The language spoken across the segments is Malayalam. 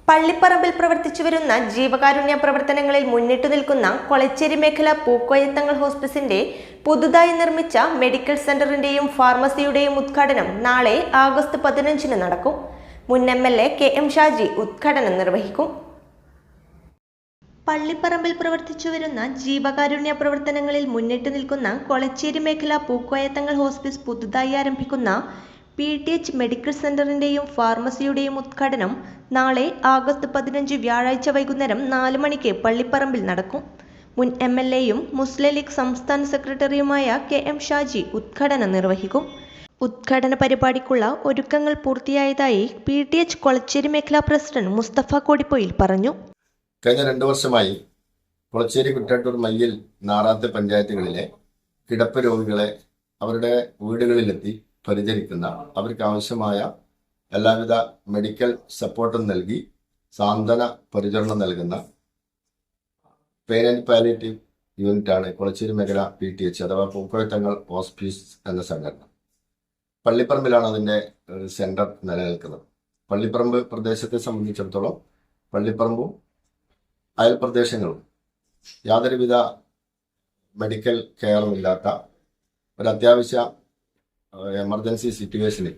പള്ളിപ്പറമ്പിൽ പ്രവർത്തിച്ചു വരുന്ന ജീവകാരുണ്യ പ്രവർത്തനങ്ങളിൽ മുന്നിട്ടു നിൽക്കുന്ന കൊളച്ചേരി മേഖല പൂക്കോയത്തങ്ങൾ ഹോസ്പിസിന്റെ പുതുതായി നിർമ്മിച്ച മെഡിക്കൽ സെന്ററിന്റെയും ഫാർമസിയുടെയും ഉദ്ഘാടനം നാളെ ആഗസ്റ്റ് 15 നടക്കും. മുൻ MLA KM ഷാജി ഉദ്ഘാടനം നിർവഹിക്കും. പള്ളിപ്പറമ്പിൽ പ്രവർത്തിച്ചു വരുന്ന ജീവകാരുണ്യ പ്രവർത്തനങ്ങളിൽ മുന്നിട്ടു നിൽക്കുന്ന കൊളച്ചേരി മേഖല പൂക്കോയത്തങ്ങൾ ഹോസ്പിസ് പുതുതായി ആരംഭിക്കുന്ന PTH മെഡിക്കൽ സെന്ററിന്റെയും ഫാർമസിയുടെയും ഉദ്ഘാടനം നാളെ ആഗസ്റ്റ് 15 വ്യാഴാഴ്ച വൈകുന്നേരം 4 മണിക്ക് പള്ളിപ്പറമ്പിൽ നടക്കും. മുൻ MLAയും മുസ്ലിം ലീഗ് സംസ്ഥാന സെക്രട്ടറിയുമായ KM ഷാജി ഉദ്ഘാടനം നിർവഹിക്കും. ഉദ്ഘാടന പരിപാടിക്കുള്ള ഒരുക്കങ്ങൾ പൂർത്തിയായതായി PTH കൊളച്ചേരി മേഖലാ പ്രസിഡന്റ് മുസ്തഫ കോടിപ്പൊയിൽ പറഞ്ഞു. കഴിഞ്ഞ 2 വർഷമായി കൊളച്ചേരി, കുറ്റാട്ടൂർ, മയ്യിൽ, നാറാത്ത് പഞ്ചായത്തുകളിലെ കിടപ്പ് രോഗികളെ അവരുടെ വീടുകളിലെത്തി പരിചരിക്കുന്ന, അവർക്ക് ആവശ്യമായ എല്ലാവിധ മെഡിക്കൽ സപ്പോർട്ടും നൽകി സാന്ത്വന പരിചരണം നൽകുന്ന പെയിൻ ആൻഡ് പാലിയേറ്റീവ് യൂണിറ്റാണ് കൊളച്ചേരി മേഖല PTH അഥവാ പൂക്കോയത്തങ്ങൾ ഹോസ്പിസ് എന്ന സംഘടന. പള്ളിപ്പറമ്പിലാണ് അതിൻ്റെ സെന്റർ നിലനിൽക്കുന്നത്. പള്ളിപ്പറമ്പ് പ്രദേശത്തെ സംബന്ധിച്ചിടത്തോളം പള്ളിപ്പറമ്പും അയൽ പ്രദേശങ്ങളും യാതൊരുവിധ മെഡിക്കൽ കെയറും ഇല്ലാത്ത ഒരു അത്യാവശ്യ എമർജൻസി സിറ്റുവേഷനിൽ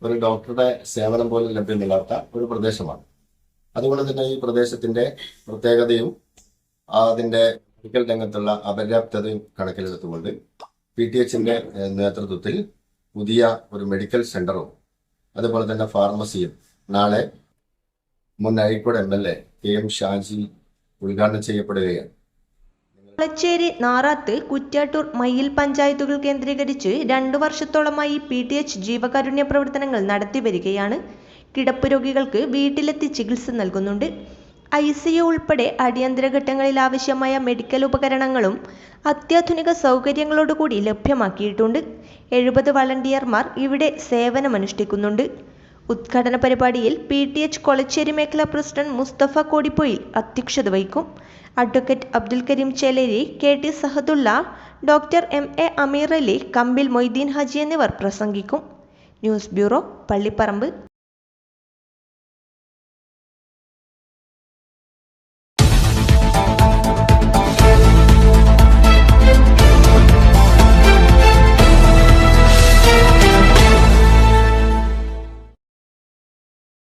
ഒരു ഡോക്ടറുടെ സേവനം പോലും ലഭ്യമല്ലാത്ത ഒരു പ്രദേശമാണ്. അതുകൊണ്ട് തന്നെ ഈ പ്രദേശത്തിന്റെ പ്രത്യേകതയും അതിന്റെ മെഡിക്കൽ രംഗത്തുള്ള അപര്യാപ്തതയും കണക്കിലെടുത്തുകൊണ്ട് PTHന്റെ നേതൃത്വത്തിൽ പുതിയ ഒരു മെഡിക്കൽ സെന്ററും അതുപോലെ തന്നെ ഫാർമസിയും നാളെ മുൻ അഴീക്കോട് MLA KM ഷാജി ഉദ്ഘാടനം ചെയ്യപ്പെടുകയാണ്. കൊളച്ചേരി, നാറാത്ത്, കുറ്റ്യാട്ടൂർ, മയ്യിൽ പഞ്ചായത്തുകൾ കേന്ദ്രീകരിച്ച് 2 വർഷത്തോളമായി PTH ജീവകാരുണ്യ പ്രവർത്തനങ്ങൾ നടത്തിവരികയാണ്. കിടപ്പ് രോഗികൾക്ക് വീട്ടിലെത്തി ചികിത്സ നൽകുന്നുണ്ട്. ICU ഉൾപ്പെടെ അടിയന്തര ഘട്ടങ്ങളിൽ ആവശ്യമായ മെഡിക്കൽ ഉപകരണങ്ങളും അത്യാധുനിക സൗകര്യങ്ങളോടുകൂടി ലഭ്യമാക്കിയിട്ടുണ്ട്. 70 വളണ്ടിയർമാർ ഇവിടെ സേവനമനുഷ്ഠിക്കുന്നുണ്ട്. ഉദ്ഘാടന പരിപാടിയിൽ PTH കൊളച്ചേരി മേഖലാ പ്രസിഡന്റ് മുസ്തഫ കോടിപ്പൊയിൽ അധ്യക്ഷത വഹിക്കും. Advocate Abdul Kareem Cheleri, KT Sahadulla, doctor MA Ameer Ali, Kambil Moideen Haji എന്നിവർ പ്രസംഗിക്കും. News bureau, Pallipparamba.